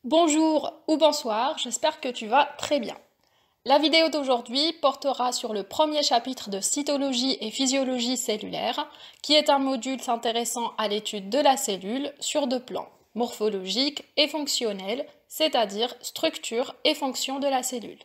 Bonjour ou bonsoir, j'espère que tu vas très bien. La vidéo d'aujourd'hui portera sur le premier chapitre de cytologie et physiologie cellulaire, qui est un module s'intéressant à l'étude de la cellule sur deux plans, morphologique et fonctionnel, c'est-à-dire structure et fonction de la cellule.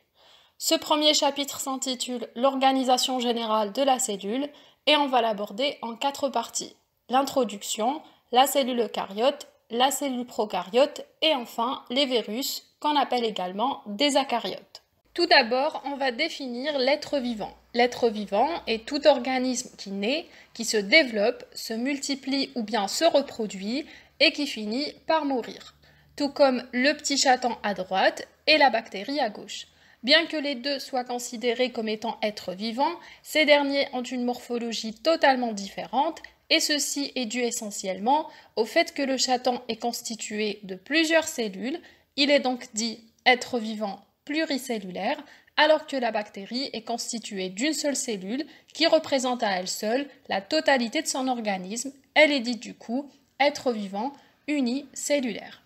Ce premier chapitre s'intitule L'organisation générale de la cellule et on va l'aborder en 4 parties. L'introduction, la cellule eucaryote, la cellule procaryote et enfin les virus, qu'on appelle également des acaryotes. Tout d'abord, on va définir l'être vivant. L'être vivant est tout organisme qui naît, qui se développe, se multiplie ou bien se reproduit et qui finit par mourir. Tout comme le petit chaton à droite et la bactérie à gauche. Bien que les deux soient considérés comme étant êtres vivants, ces derniers ont une morphologie totalement différente et ceci est dû essentiellement au fait que le chaton est constitué de plusieurs cellules, il est donc dit être vivant pluricellulaire, alors que la bactérie est constituée d'une seule cellule qui représente à elle seule la totalité de son organisme, elle est dite du coup être vivant unicellulaire.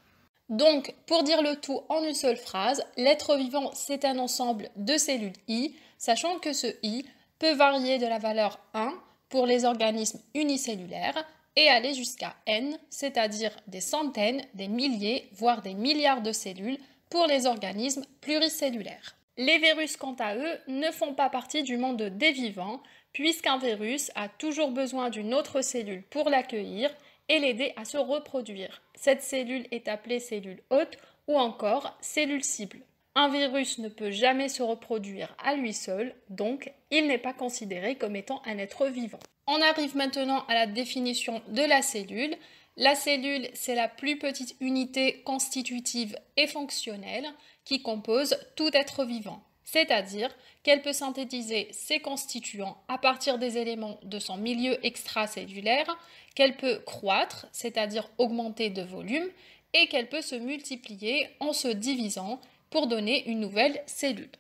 Donc, pour dire le tout en une seule phrase, l'être vivant, c'est un ensemble de cellules I, sachant que ce I peut varier de la valeur 1 pour les organismes unicellulaires et aller jusqu'à N, c'est-à-dire des centaines, des milliers, voire des milliards de cellules pour les organismes pluricellulaires. Les virus, quant à eux, ne font pas partie du monde des vivants, puisqu'un virus a toujours besoin d'une autre cellule pour l'accueillir et l'aider à se reproduire. Cette cellule est appelée cellule hôte ou encore cellule cible. Un virus ne peut jamais se reproduire à lui seul, donc il n'est pas considéré comme étant un être vivant. On arrive maintenant à la définition de la cellule. La cellule, c'est la plus petite unité constitutive et fonctionnelle qui compose tout être vivant. C'est-à-dire qu'elle peut synthétiser ses constituants à partir des éléments de son milieu extracellulaire, qu'elle peut croître, c'est-à-dire augmenter de volume, et qu'elle peut se multiplier en se divisant pour donner une nouvelle cellule.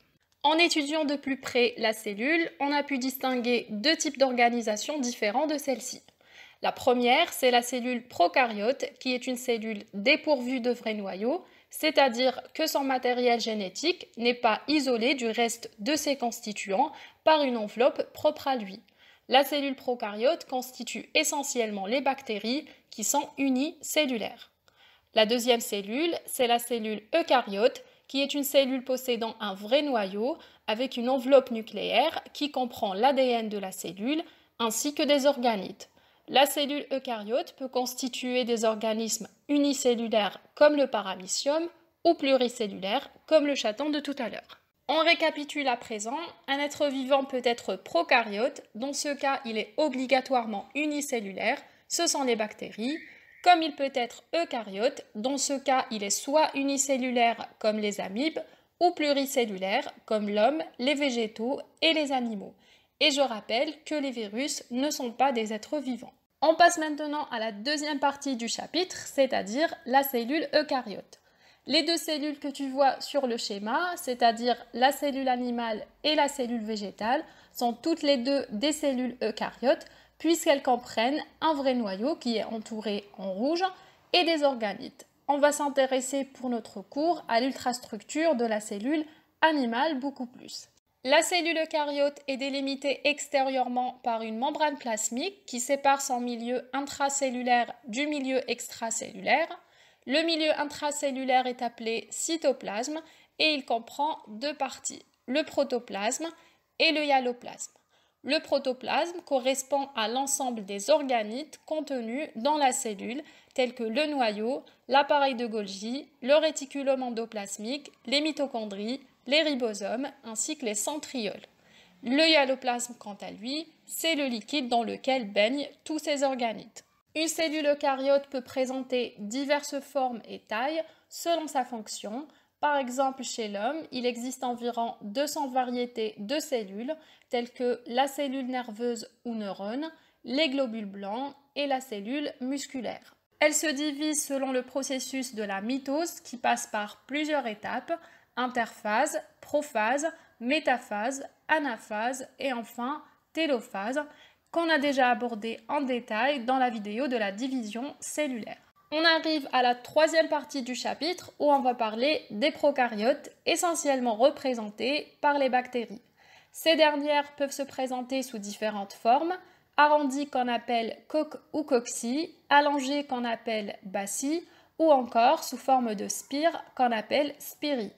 En étudiant de plus près la cellule, on a pu distinguer deux types d'organisation différents de celle-ci. La première, c'est la cellule procaryote, qui est une cellule dépourvue de vrais noyaux, c'est-à-dire que son matériel génétique n'est pas isolé du reste de ses constituants par une enveloppe propre à lui. La cellule procaryote constitue essentiellement les bactéries qui sont unicellulaires. La deuxième cellule, c'est la cellule eucaryote, qui est une cellule possédant un vrai noyau avec une enveloppe nucléaire qui comprend l'ADN de la cellule ainsi que des organites. La cellule eucaryote peut constituer des organismes unicellulaires comme le paramycium ou pluricellulaires comme le chaton de tout à l'heure. On récapitule à présent, un être vivant peut être procaryote, dans ce cas il est obligatoirement unicellulaire, ce sont les bactéries, comme il peut être eucaryote, dans ce cas il est soit unicellulaire comme les amibes ou pluricellulaire comme l'homme, les végétaux et les animaux. Et je rappelle que les virus ne sont pas des êtres vivants. On passe maintenant à la deuxième partie du chapitre, c'est-à-dire la cellule eucaryote. Les deux cellules que tu vois sur le schéma, c'est-à-dire la cellule animale et la cellule végétale, sont toutes les deux des cellules eucaryotes, puisqu'elles comprennent un vrai noyau qui est entouré en rouge et des organites. On va s'intéresser pour notre cours à l'ultrastructure de la cellule animale beaucoup plus. La cellule eucaryote est délimitée extérieurement par une membrane plasmique qui sépare son milieu intracellulaire du milieu extracellulaire. Le milieu intracellulaire est appelé cytoplasme et il comprend deux parties, le protoplasme et le hyaloplasme. Le protoplasme correspond à l'ensemble des organites contenus dans la cellule, tels que le noyau, l'appareil de Golgi, le réticulum endoplasmique, les mitochondries, les ribosomes ainsi que les centrioles. Le hyaloplasme, quant à lui, c'est le liquide dans lequel baignent tous ces organites. Une cellule eucaryote peut présenter diverses formes et tailles selon sa fonction. Par exemple, chez l'homme, il existe environ 200 variétés de cellules, telles que la cellule nerveuse ou neurone, les globules blancs et la cellule musculaire. Elle se divise selon le processus de la mitose qui passe par plusieurs étapes, interphase, prophase, métaphase, anaphase et enfin télophase, qu'on a déjà abordé en détail dans la vidéo de la division cellulaire. On arrive à la troisième partie du chapitre où on va parler des prokaryotes, essentiellement représentés par les bactéries. Ces dernières peuvent se présenter sous différentes formes, arrondies qu'on appelle coque ou cocci, allongées qu'on appelle bacilles, ou encore sous forme de spire qu'on appelle spirie.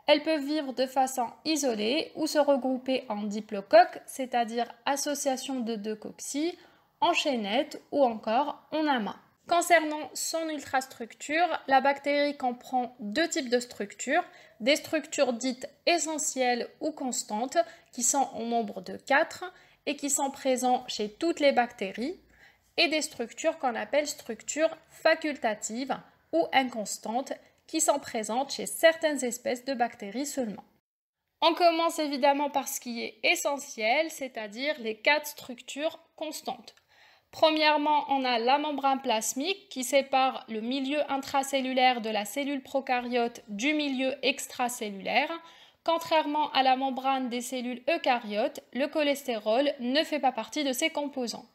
Elles peuvent vivre de façon isolée ou se regrouper en diplocoques, c'est-à-dire association de deux cocci, en chaînette ou encore en amas. Concernant son ultrastructure, la bactérie comprend deux types de structures, des structures dites essentielles ou constantes qui sont au nombre de 4 et qui sont présentes chez toutes les bactéries, et des structures qu'on appelle structures facultatives ou inconstantes qui sont présentes chez certaines espèces de bactéries seulement. On commence évidemment par ce qui est essentiel, c'est-à-dire les 4 structures constantes. Premièrement, on a la membrane plasmique qui sépare le milieu intracellulaire de la cellule prokaryote du milieu extracellulaire. Contrairement à la membrane des cellules eucaryotes, le cholestérol ne fait pas partie de ses composants.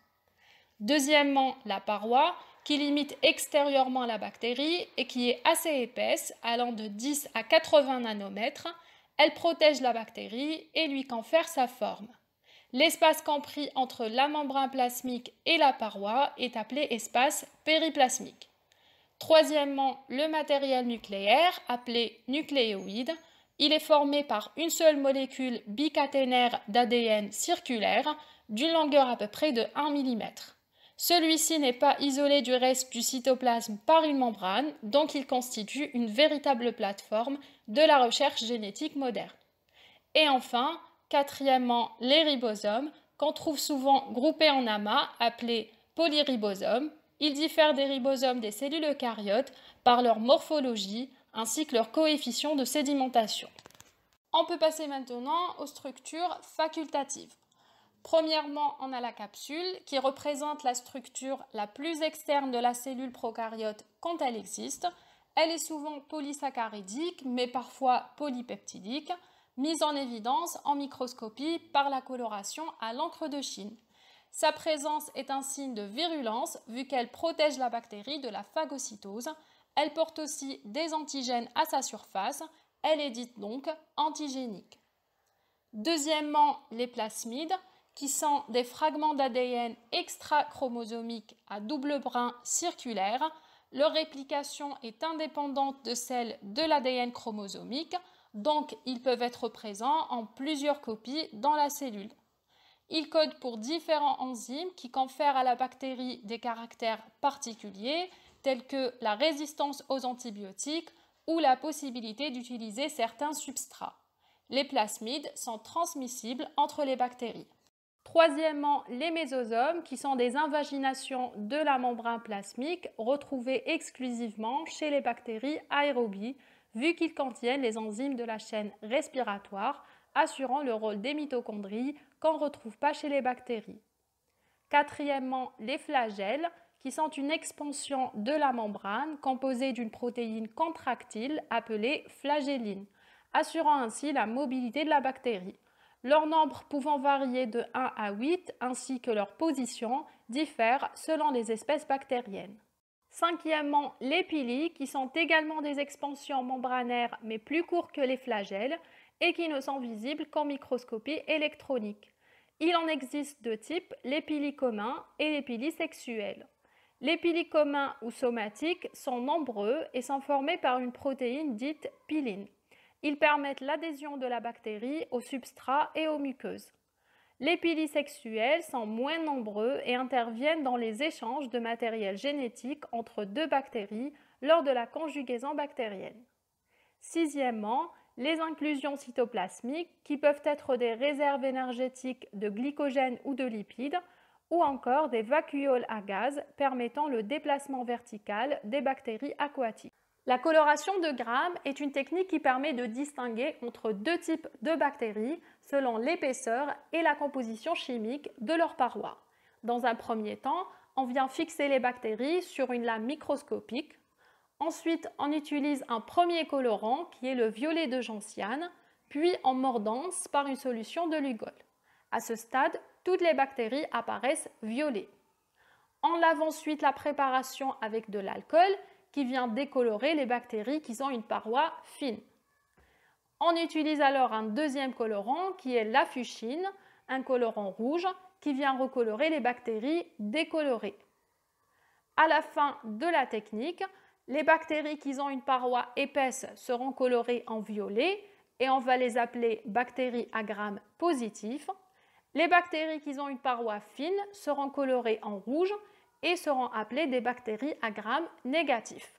Deuxièmement, la paroi qui limite extérieurement la bactérie et qui est assez épaisse, allant de 10 à 80 nanomètres. Elle protège la bactérie et lui confère sa forme. L'espace compris entre la membrane plasmique et la paroi est appelé espace périplasmique. Troisièmement, le matériel nucléaire, appelé nucléoïde. Il est formé par une seule molécule bicaténaire d'ADN circulaire d'une longueur à peu près de 1 mm. Celui-ci n'est pas isolé du reste du cytoplasme par une membrane, donc il constitue une véritable plateforme de la recherche génétique moderne. Et enfin, quatrièmement, les ribosomes, qu'on trouve souvent groupés en amas, appelés polyribosomes. Ils diffèrent des ribosomes des cellules eucaryotes par leur morphologie ainsi que leur coefficient de sédimentation. On peut passer maintenant aux structures facultatives. Premièrement, on a la capsule qui représente la structure la plus externe de la cellule prokaryote quand elle existe. Elle est souvent polysaccharidique mais parfois polypeptidique, mise en évidence en microscopie par la coloration à l'encre de Chine. Sa présence est un signe de virulence vu qu'elle protège la bactérie de la phagocytose. Elle porte aussi des antigènes à sa surface. Elle est dite donc antigénique. Deuxièmement, les plasmides, qui sont des fragments d'ADN extrachromosomiques à double brin circulaire. Leur réplication est indépendante de celle de l'ADN chromosomique, donc ils peuvent être présents en plusieurs copies dans la cellule. Ils codent pour différents enzymes qui confèrent à la bactérie des caractères particuliers, tels que la résistance aux antibiotiques ou la possibilité d'utiliser certains substrats. Les plasmides sont transmissibles entre les bactéries. Troisièmement, les mésosomes, qui sont des invaginations de la membrane plasmique retrouvées exclusivement chez les bactéries aérobies, vu qu'ils contiennent les enzymes de la chaîne respiratoire, assurant le rôle des mitochondries qu'on ne retrouve pas chez les bactéries. Quatrièmement, les flagelles, qui sont une expansion de la membrane composée d'une protéine contractile appelée flagelline, assurant ainsi la mobilité de la bactérie. Leur nombre pouvant varier de 1 à 8 ainsi que leur position diffèrent selon les espèces bactériennes. Cinquièmement, les pili, qui sont également des expansions membranaires mais plus courtes que les flagelles et qui ne sont visibles qu'en microscopie électronique. Il en existe deux types, les pili communs et les pili sexuels. Les pili communs ou somatiques sont nombreux et sont formés par une protéine dite piline. Ils permettent l'adhésion de la bactérie au substrat et aux muqueuses. Les pili sexuels sont moins nombreux et interviennent dans les échanges de matériel génétique entre deux bactéries lors de la conjugaison bactérienne. Sixièmement, les inclusions cytoplasmiques qui peuvent être des réserves énergétiques de glycogène ou de lipides ou encore des vacuoles à gaz permettant le déplacement vertical des bactéries aquatiques. La coloration de Gram est une technique qui permet de distinguer entre deux types de bactéries selon l'épaisseur et la composition chimique de leurs parois. Dans un premier temps, on vient fixer les bactéries sur une lame microscopique. Ensuite, on utilise un premier colorant qui est le violet de gentiane, puis on mordance par une solution de Lugol. À ce stade, toutes les bactéries apparaissent violettes. On lave ensuite la préparation avec de l'alcool qui vient décolorer les bactéries qui ont une paroi fine. On utilise alors un deuxième colorant qui est la fuchsine, un colorant rouge qui vient recolorer les bactéries décolorées. À la fin de la technique, les bactéries qui ont une paroi épaisse seront colorées en violet et on va les appeler bactéries à Gram positif. Les bactéries qui ont une paroi fine seront colorées en rouge et seront appelées des bactéries à Gram négatif.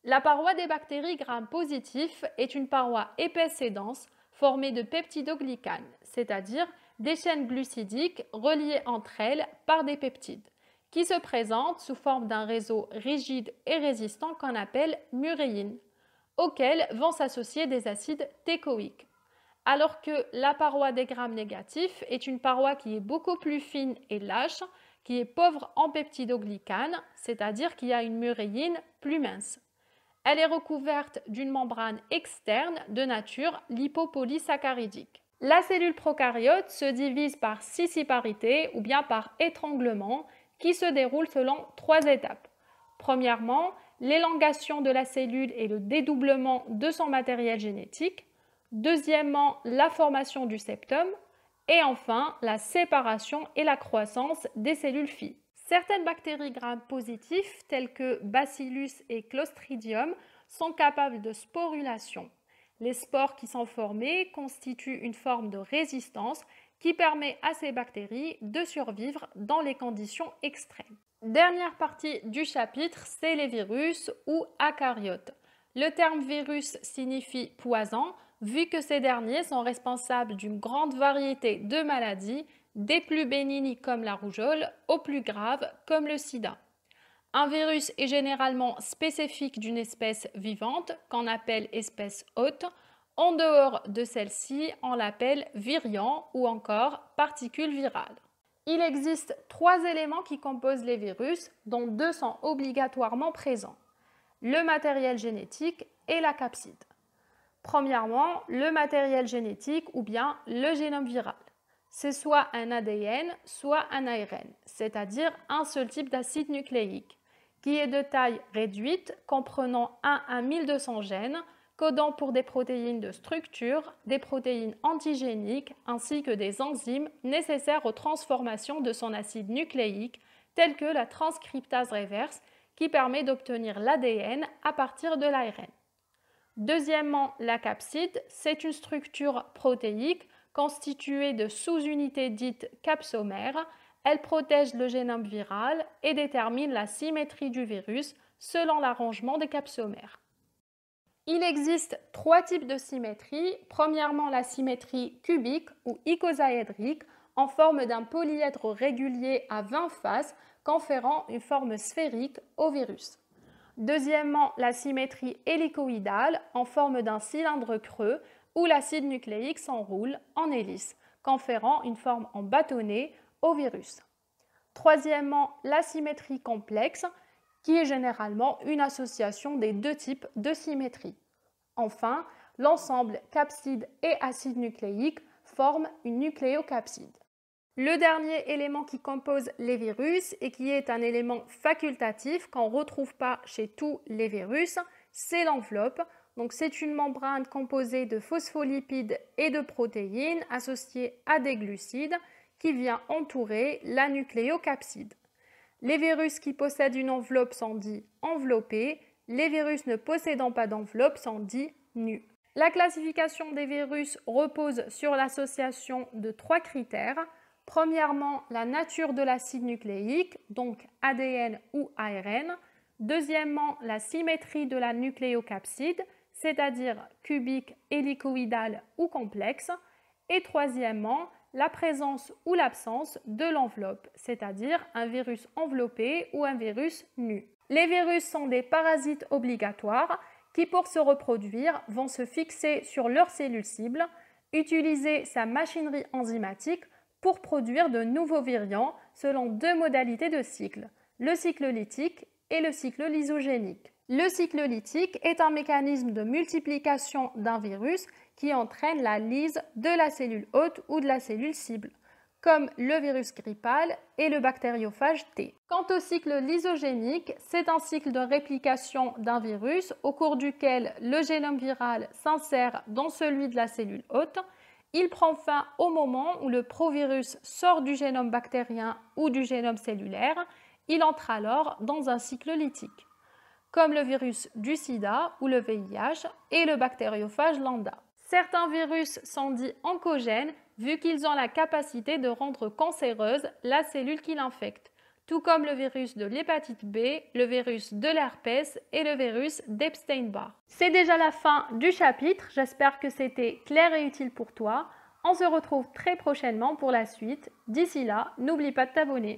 La paroi des bactéries Gram positif est une paroi épaisse et dense formée de peptidoglycanes, c'est-à-dire des chaînes glucidiques reliées entre elles par des peptides, qui se présentent sous forme d'un réseau rigide et résistant qu'on appelle muréine, auquel vont s'associer des acides técoïques. Alors que la paroi des Gram négatifs est une paroi qui est beaucoup plus fine et lâche, qui est pauvre en peptidoglycanes, c'est-à-dire qui a une muréine plus mince. Elle est recouverte d'une membrane externe de nature lipopolysaccharidique. La cellule prokaryote se divise par scissiparité ou bien par étranglement qui se déroule selon 3 étapes. Premièrement, l'élongation de la cellule et le dédoublement de son matériel génétique. Deuxièmement, la formation du septum. Et enfin, la séparation et la croissance des cellules filles. Certaines bactéries Gram positives, telles que Bacillus et Clostridium, sont capables de sporulation. Les spores qui sont formés constituent une forme de résistance qui permet à ces bactéries de survivre dans les conditions extrêmes. Dernière partie du chapitre, c'est les virus ou acaryotes. Le terme virus signifie poison, vu que ces derniers sont responsables d'une grande variété de maladies, des plus bénignes comme la rougeole aux plus graves comme le sida. Un virus est généralement spécifique d'une espèce vivante qu'on appelle espèce hôte. En dehors de celle-ci, on l'appelle virion ou encore particule virale. Il existe 3 éléments qui composent les virus, dont 2 sont obligatoirement présents: le matériel génétique et la capside. Premièrement, le matériel génétique ou bien le génome viral. C'est soit un ADN, soit un ARN, c'est-à-dire un seul type d'acide nucléique, qui est de taille réduite, comprenant 1 à 1200 gènes, codant pour des protéines de structure, des protéines antigéniques, ainsi que des enzymes nécessaires aux transformations de son acide nucléique, telles que la transcriptase reverse, qui permet d'obtenir l'ADN à partir de l'ARN. Deuxièmement, la capside, c'est une structure protéique constituée de sous-unités dites capsomères. Elle protège le génome viral et détermine la symétrie du virus selon l'arrangement des capsomères. Il existe 3 types de symétrie. Premièrement, la symétrie cubique ou icosaédrique en forme d'un polyèdre régulier à 20 faces conférant une forme sphérique au virus. Deuxièmement, la symétrie hélicoïdale en forme d'un cylindre creux où l'acide nucléique s'enroule en hélice, conférant une forme en bâtonnet au virus. Troisièmement, la symétrie complexe, qui est généralement une association des 2 types de symétrie. Enfin, l'ensemble capside et acide nucléique forme une nucléocapside. Le dernier élément qui compose les virus et qui est un élément facultatif qu'on ne retrouve pas chez tous les virus, c'est l'enveloppe. Donc c'est une membrane composée de phospholipides et de protéines associées à des glucides qui vient entourer la nucléocapside. Les virus qui possèdent une enveloppe sont dits enveloppés, les virus ne possédant pas d'enveloppe sont dits nus. La classification des virus repose sur l'association de 3 critères. Premièrement, la nature de l'acide nucléique, donc ADN ou ARN. Deuxièmement, la symétrie de la nucléocapside, c'est-à-dire cubique, hélicoïdale ou complexe. Et troisièmement, la présence ou l'absence de l'enveloppe, c'est-à-dire un virus enveloppé ou un virus nu. Les virus sont des parasites obligatoires qui, pour se reproduire, vont se fixer sur leur cellule cible, utiliser sa machinerie enzymatique pour produire de nouveaux virions selon 2 modalités de cycle, le cycle lytique et le cycle lysogénique. Le cycle lytique est un mécanisme de multiplication d'un virus qui entraîne la lyse de la cellule hôte ou de la cellule cible. comme le virus grippal et le bactériophage T. Quant au cycle lysogénique, c'est un cycle de réplication d'un virus au cours duquel le génome viral s'insère dans celui de la cellule hôte. Il prend fin au moment où le provirus sort du génome bactérien ou du génome cellulaire. Il entre alors dans un cycle lytique, comme le virus du sida ou le VIH et le bactériophage lambda. Certains virus sont dits oncogènes vu qu'ils ont la capacité de rendre cancéreuse la cellule qui l'infecte, tout comme le virus de l'hépatite B, le virus de l'herpès et le virus d'Epstein-Barr. C'est déjà la fin du chapitre, j'espère que c'était clair et utile pour toi. On se retrouve très prochainement pour la suite. D'ici là, n'oublie pas de t'abonner.